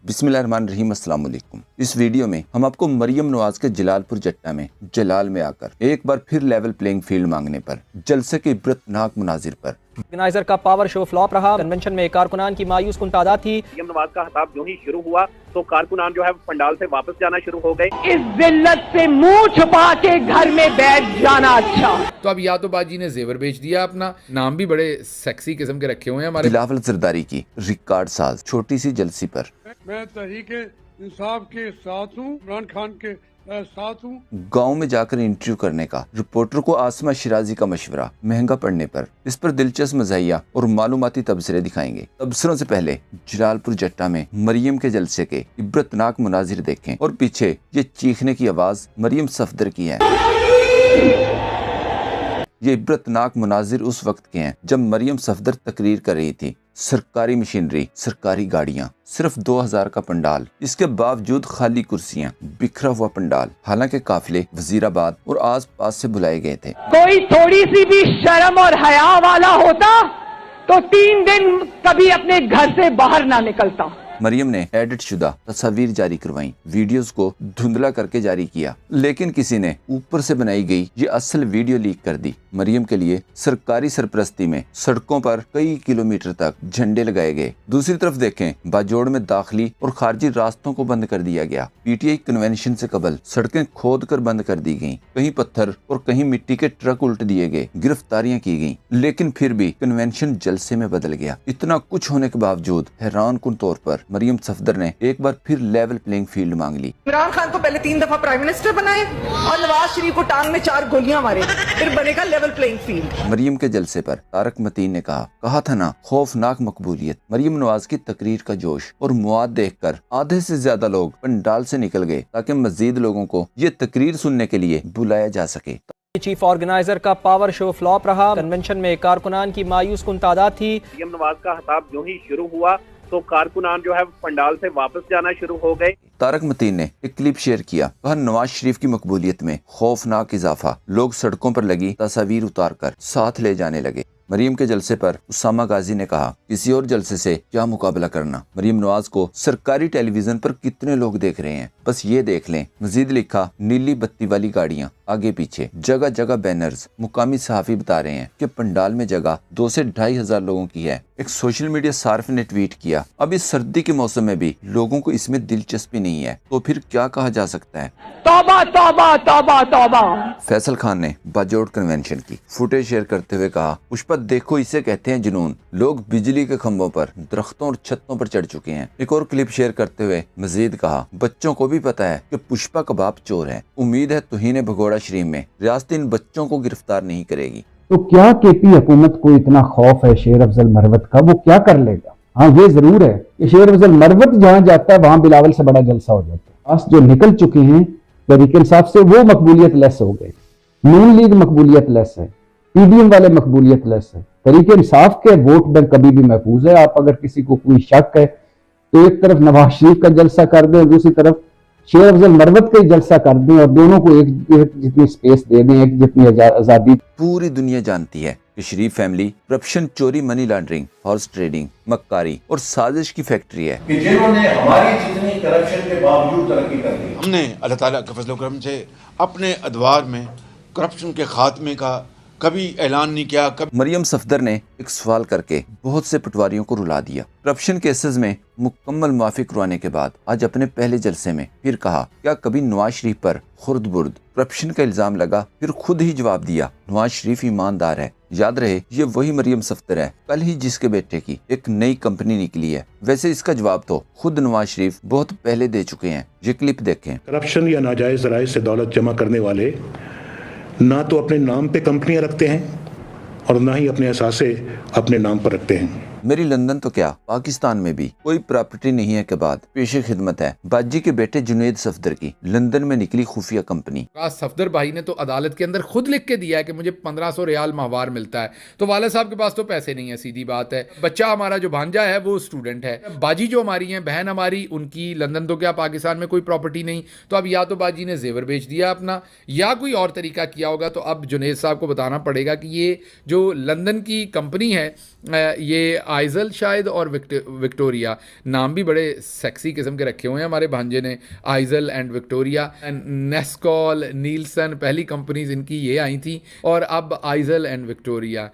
बिस्मिल्लाहिर्रहमानिर्रहीम, अस्सलाम वालेकुम। इस वीडियो में हम आपको मरियम नवाज के जलालपुर जट्टा में जलाल में आकर एक बार फिर लेवल प्लेइंग फील्ड मांगने पर, जलसे के इबरतनाक मुनाजिर पर। ऑर्गेनाइजर का पावर शो फ्लॉप रहा। कन्वेंशन में कारकुनान की मायूस कुन तादाद थी। मरियम नवाज का खिताब जो ही शुरू हुआ तो कारकुनान जो है पंडाल से वापस जाना शुरू हो गए। इस जिल्लत से मुंह छुपा के घर में बैठ जाना अच्छा। तो अब या तो बाजी ने जेवर बेच दिया, अपना नाम भी बड़े सेक्सी किस्म के रखे हुए हैं हमारे। बिलावल जरदारी की रिकॉर्ड साज छोटी सी जलसी पर मैं तहरीक इंसाफ के साथ हूँ, इमरान खान के साथ हूँ। गांव में जाकर इंटरव्यू करने का रिपोर्टर को आसमा शिराजी का मशवरा महंगा पड़ने पर इस पर दिलचस्प मज़ाहिया और मालूमाती तबसरे दिखाएंगे। तबसरों से पहले जलालपुर जट्टा में मरियम के जलसे के इबरतनाक मुनाजिर देखें और पीछे ये चीखने की आवाज मरियम सफदर की है। ये इबरतनाक मुनाजिर उस वक्त के हैं जब मरियम सफदर तकरीर कर रही थी। सरकारी मशीनरी, सरकारी गाड़ियां, सिर्फ 2000 का पंडाल, इसके बावजूद खाली कुर्सियां, बिखरा हुआ पंडाल। हालांकि काफिले वजीराबाद और आस पास से बुलाए गए थे। कोई थोड़ी सी भी शर्म और हया वाला होता तो 3 दिन कभी अपने घर से बाहर ना निकलता। मरियम ने एडिट शुदा तस्वीर जारी करवाई, वीडियोस को धुंधला करके जारी किया, लेकिन किसी ने ऊपर से बनाई गई ये असल वीडियो लीक कर दी। मरियम के लिए सरकारी सरपरस्ती में सड़कों पर कई किलोमीटर तक झंडे लगाए गए। दूसरी तरफ देखें, बाजोड़ में दाखिली और खारजी रास्तों को बंद कर दिया गया। पीटीआई कन्वेंशन से कबल सड़कें खोद कर बंद कर दी गयी, कहीं पत्थर और कहीं मिट्टी के ट्रक उल्ट दिए गए, गिरफ्तारियां की गयी, लेकिन फिर भी कन्वेंशन जलसे में बदल गया। इतना कुछ होने के बावजूद हैरान कुन तौर पर मरियम सफदर ने एक बार फिर लेवल प्लेइंग फील्ड मांग ली। इमरान खान को पहले 3 दफा प्राइम मिनिस्टर बनाए और नवाज शरीफ को टांग में 4 गोलियां मारे, फिर बनेगा लेवल प्लेइंग फील्ड। मरियम के जलसे पर तारक मतीन ने कहा था ना, खौफनाक मकबूलियत। मरियम नवाज की तकरीर का जोश और मुआद देखकर आधे से ज्यादा लोग पंडाल से निकल गए ताकि मजीद लोगों को ये तकरीर सुनने के लिए बुलाया जा सके। चीफ ऑर्गेनाइजर का पावर शो फ्लॉप रहा। कन्वेंशन में कारकुनान की मायूस कुन तादाद थी। मरियम नवाज का खिताब जो ही शुरू हुआ तो कारकुनान जो है पंडाल से वापस जाना शुरू हो गए। तारक मतीन ने एक क्लिप शेयर किया, कहा नवाज शरीफ की मकबूलियत में खौफनाक इजाफा, लोग सड़कों पर लगी तस्वीर उतार कर साथ ले जाने लगे। मरियम के जलसे पर उसामा गाजी ने कहा, किसी और जलसे से क्या मुकाबला करना। मरियम नवाज को सरकारी टेलीविजन पर कितने लोग देख रहे हैं, बस ये देख लें। मजीद लिखा, नीली बत्ती वाली गाड़ियां आगे पीछे, जगह जगह बैनर्स। मुकामी सहाफी बता रहे हैं कि पंडाल में जगह 2 से 2500 लोगों की है। एक सोशल मीडिया सार्फ ने ट्वीट किया, अब इस सर्दी के मौसम में भी लोगों को इसमें दिलचस्पी नहीं है, तो फिर क्या कहा जा सकता है। तौबा तौबा तौबा तौबा। फैसल खान ने बाजोड़ कन्वेंशन की फुटेज शेयर करते हुए कहा, पुष्पा देखो, इसे कहते हैं जुनून। लोग बिजली के खंभों पर, दरख्तों और छतों पर चढ़ चुके हैं। एक और क्लिप शेयर करते हुए मजीद कहा, बच्चों को भी पता है कि पुष्पा कबाब चोर है। उम्मीद है तुहीन भगोड़ा शरीफ में रियासत इन बच्चों को गिरफ्तार नहीं करेगी। तो क्या केपी हुकूमत को इतना खौफ है शेर अफजल मरवत का, वो क्या कर लेगा? हाँ, ये जरूर है कि शेर अफजल मरवत जहां जाता है वहां बिलावल से बड़ा जलसा हो जाता है। आज जो निकल चुके हैं तहरीक इंसाफ से, वो मकबूलियत लेस हो गए। नून लीग मकबूलियत लेस है, पीडीएम वाले मकबूलियत लेस है। तहरीक इंसाफ के वोट बैंक कभी भी महफूज है। आप अगर किसी को कोई शक है तो एक तरफ नवाज शरीफ का जलसा कर दें, दूसरी तरफ शेर अफजल मरवत का जलसा कर दें, और दोनों को एक जितनी स्पेस दे दें, एक जितनी आजादी। पूरी दुनिया जानती है कि शरीफ फैमिली करप्शन, चोरी, मनी लॉन्ड्रिंग, हॉर्स ट्रेडिंग, मक्कारी और साजिश की फैक्ट्री है कि जिन्होंने हमारी जितनी करप्शन के बावजूद तरक्की कर दी। हमने अल्लाह ताला के फजल करम से अपने अदवार में करप्शन के खात्मे का कभी ऐलान नहीं किया। मरियम सफदर ने एक सवाल करके बहुत से पटवारियों को रुला दिया। करप्शन केसेस में मुकम्मल माफी करवाने के बाद आज अपने पहले जलसे में फिर कहा, क्या कभी नवाज शरीफ पर खुर्द बुर्द करप्शन का इल्जाम लगा? फिर खुद ही जवाब दिया, नवाज शरीफ ईमानदार है। याद रहे, ये वही मरियम सफदर है कल ही जिसके बेटे की एक नई कंपनी निकली है। वैसे इसका जवाब तो खुद नवाज शरीफ बहुत पहले दे चुके हैं। ये क्लिप देखें। करप्शन या नाजायज जराए से दौलत जमा करने वाले ना तो अपने नाम पे कंपनियां रखते हैं और ना ही अपने असासे अपने नाम पर रखते हैं। मेरी लंदन तो क्या पाकिस्तान में भी कोई प्रॉपर्टी नहीं है के बाद पेशे खिदमत है बाजी के बेटे जुनैद सफदर की लंदन में निकली खुफिया कंपनी। सफदर भाई ने तो अदालत के अंदर खुद लिख के दिया है कि मुझे 1500 रियाल माहवार मिलता है। तो वालिद साहब के पास तो पैसे नहीं है, सीधी बात है। बच्चा हमारा जो भांजा है वो स्टूडेंट है। बाजी जो हमारी है, बहन हमारी, उनकी लंदन तो क्या पाकिस्तान में कोई प्रॉपर्टी नहीं। तो अब या तो बाजी ने जेवर बेच दिया अपना, या कोई और तरीका किया होगा। तो अब जुनैद साहब को बताना पड़ेगा कि ये जो लंदन की कंपनी है ये آئزل شاید اور وکٹوریا نام بھی بڑے سیکسی قسم کے رکھے ہوئے ہیں ہمارے بھانجے نے. آئزل اینڈ وکٹوریا, نیسکول, نیلسن, پہلی کمپنیز ان کی یہ آئی تھیں, اور اب آئزل اینڈ وکٹوریا.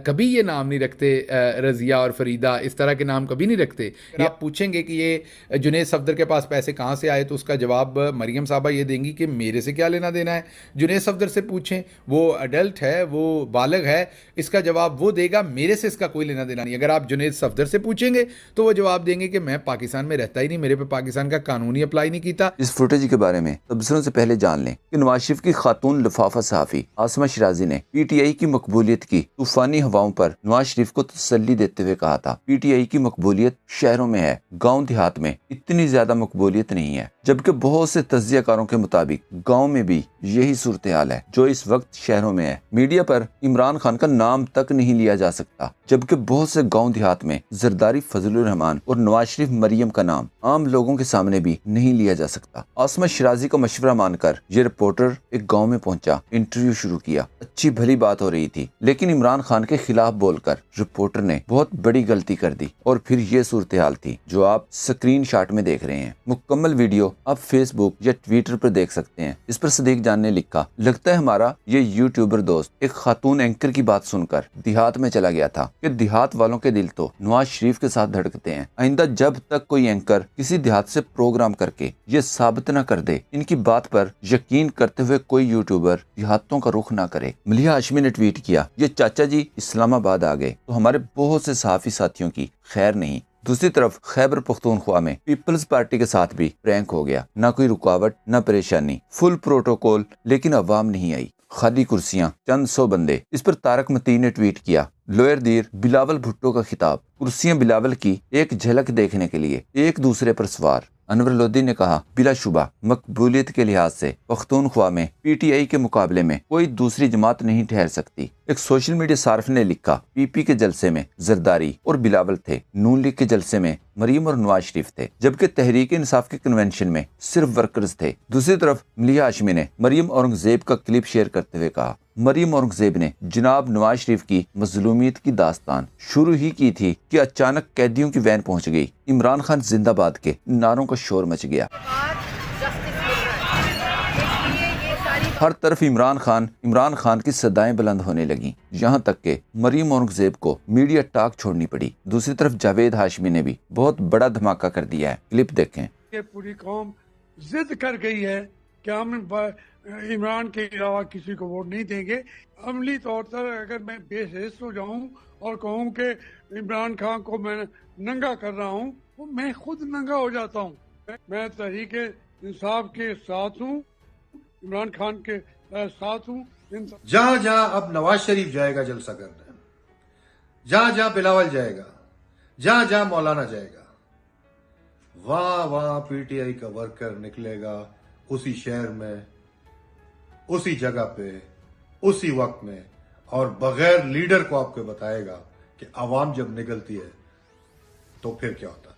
کبھی یہ نام نہیں رکھتے رضیہ اور فریدہ, اس طرح کے نام کبھی نہیں رکھتے. آپ پوچھیں گے کہ یہ جنید صفدر کے پاس پیسے کہاں سے آئے, تو اس کا جواب مریم صاحبہ یہ دیں گی کہ میرے سے کیا لینا دینا ہے. جنید صفدر سے پوچھیں, وہ ایڈلٹ ہے, وہ بالغ ہے, اس کا جواب وہ دے گا, میرے سے اس کا کوئی لینا دینا نہیں. اگر آپ جنید صفدر سے پوچھیں گے تو وہ جواب دیں گے کہ میں پاکستان میں رہتا ہی نہیں, میرے پہ پاکستان کا قانون ہی اپلائی نہیں کیتا. اس فوٹیج کے بارے میں تبصروں سے پہلے جان لیں کہ نواز شریف کی خاتون لفافہ صحافی عاصمہ شیرازی نے پی ٹی آئی کی مقبولیت کی طوفانی ہواؤں پر نواز شریف کو تسلی دیتے ہوئے کہا تھا, پی ٹی آئی کی مقبولیت شہروں میں ہے, گاؤں دیہات میں اتنی زیادہ مقبولیت نہیں ہے. جبکہ بہت سے تجزیہ کاروں کے مطابق گاؤں میں بھی یہی صورتحال ہے جو اس وقت شہروں میں ہے. میڈیا پر عمران خان کا نام تک نہیں لیا جا سکتا, جبکہ بہت سے گاؤں دیہات میں زرداری فضل الرحمان اور نواز شریف مریم کا نام عام لوگوں کے سامنے بھی نہیں لیا جا سکتا. عاصمہ شیرازی کا مشورہ مان کر یہ رپورٹر ایک گاؤں میں پہنچا, انٹرویو شروع کیا. اچھی بھلی بات ہو رہی تھی, لیکن عمران خان کے خلاف بول کر رپورٹر نے بہت بڑی غلطی کر دی, اور پھر یہ صورتحال تھی جو آپ سکرین شاٹ میں دیکھ رہے ہیں. مکمل ویڈیو آپ فیس بک یا ٹویٹر پر دیکھ سکتے ہیں. اس پر صدیق جان نے لکھا, لگتا ہے ہمارا یہ یوٹیوبر دوست ایک خاتون اینکر کی بات سن کر دیہات میں چلا گیا تھا کہ دیہات والوں کے دل تو نواز شریف کے ساتھ دھڑکتے ہیں. آئندہ جب تک کوئی اینکر کسی دیہات سے پروگرام کر کے یہ ثابت نہ کر دے ان کی بات پر یقین کرتے ہوئے کوئی یوٹیوبر دیہاتوں کا رخ نہ کرے. ملیحہ ہاشمی نے ٹویٹ کیا, یہ چاچا جی اسلام آباد آ گئے تو ہمارے بہت سے صحافی ساتھیوں کی خیر نہیں. دوسری طرف خیبر پختونخوا میں پیپلز پارٹی کے ساتھ بھی پرینک ہو گیا, نہ کوئی رکاوٹ نہ پریشانی, فل پروٹوکول, لیکن عوام نہیں آئی, خالی کرسیاں, چند سو بندے. اس پر طارق متین نے ٹویٹ کیا, لوئر دیر بلاول بھٹو کا خطاب, کرسیاں بلاول کی ایک جھلک دیکھنے کے لیے ایک دوسرے پر سوار. انور لودھی نے کہا, بلا شبہ مقبولیت کے لحاظ سے پختونخوا میں پی ٹی آئی کے مقابلے میں کوئی دوسری جماعت نہیں ٹھہر سکتی. ایک سوشل میڈیا صارف نے لکھا, پی پی کے جلسے میں زرداری اور بلاول تھے, نون لیگ کے جلسے میں مریم اور نواز شریف تھے, جبکہ تحریک انصاف کے کنونشن میں صرف ورکرز تھے. دوسری طرف ملیحہ ہاشمی نے مریم اورنگزیب کا کلپ شیئر کرتے ہوئے کہا, مریم اورنگزیب نے جناب نواز شریف کی مظلومیت کی داستان شروع ہی کی تھی کہ اچانک قیدیوں کی وین پہنچ گئی. عمران خان زندہ باد کے نعروں کا شور مچ گیا. ہر طرف عمران خان کی صدائیں بلند ہونے لگیں, یہاں تک کہ مریم اورنگزیب کو میڈیا ٹاک چھوڑنی پڑی. دوسری طرف جاوید ہاشمی نے بھی بہت بڑا دھماکہ کر دیا ہے, کلپ دیکھیں. یہ پوری قوم ضد کر گئی ہے کہ ہم عمران کے علاوہ کسی کو ووٹ نہیں دیں گے. عملی طور پر اگر میں بے حس ہو جاؤں اور کہوں کہ عمران خان کو میں ننگا کر رہا ہوں, تو میں خود ننگا ہو جاتا ہوں. میں تحریک انصاف کے ساتھ ہوں, عمران خان کے ساتھ ہوں. جہاں جہاں اب نواز شریف جائے گا جلسہ کرنے, جہاں جہاں بلاول جائے گا, جہاں جہاں مولانا جائے گا, وہاں پی ٹی آئی کا ورکر نکلے گا, اسی شہر میں, اسی جگہ پہ, اسی وقت میں, اور بغیر لیڈر کو آپ کو بتائے گا کہ عوام جب نکلتی ہے تو پھر کیا ہوتا ہے.